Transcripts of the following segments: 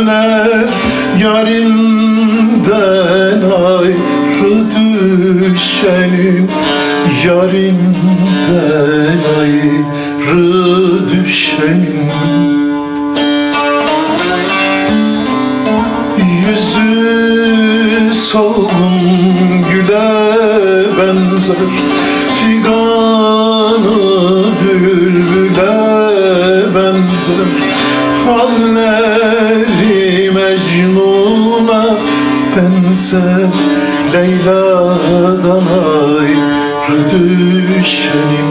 Haller yarinden ayrı düşenin, yarinden ayrı düşenin. Yüzü solgun güle benzer, figanı bülbüle benzer. Halleri Mecnun'a benzer, Leyla'dan ayrı düşenim,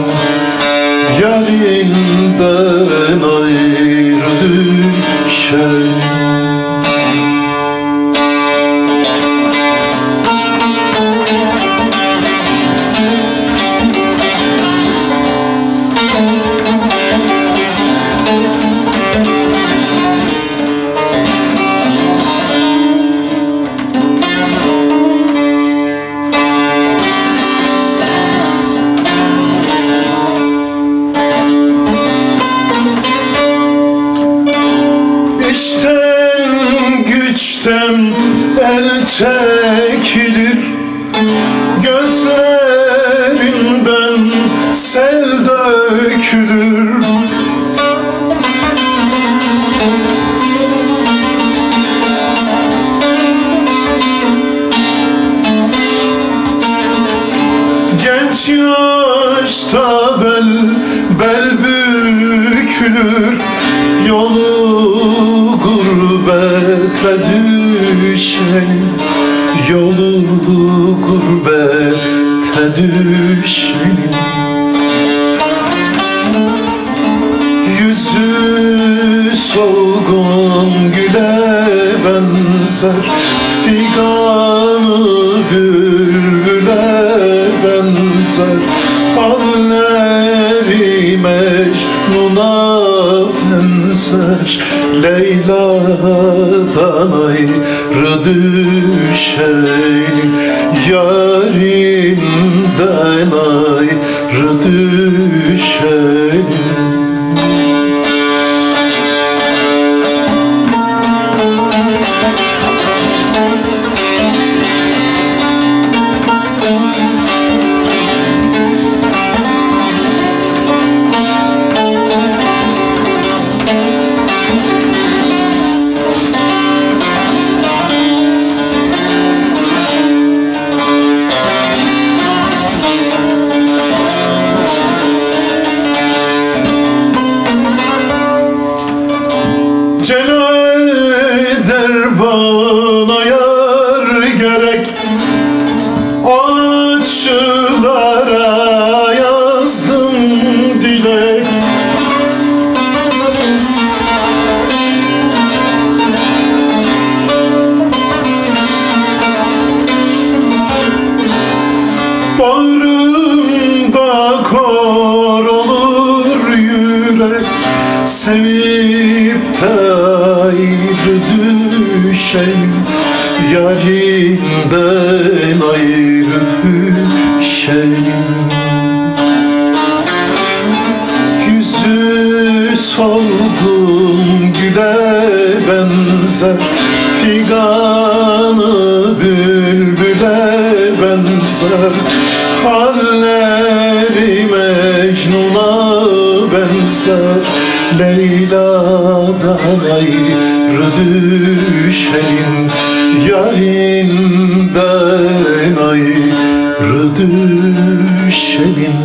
yarinden ayrı düşenim. Güçten el çekilir, gözlerinden sel dökülür. Genç yaşta bel bükülür, yolu gurbete düşen, yolu gurbete düşen. Yüzü solgun güle benzer, figanı bülbüle benzer. Halleri Mecnun'a benzer, Leyla'dan ayrı düşenin, yarinden ayrı düşenin. Celal der bana yar gerek, ağaçlara yazdım dilek. Bağrımda kor olur yürek, sevip de ayrı düşen, yarinden ayrı düşen. Yüzü solgun güle benzer, figanı bülbüle benzer. Halleri Mecnun'a benzer, Leyla'dan ayrı düşenin, yarinden ayrı düşenin.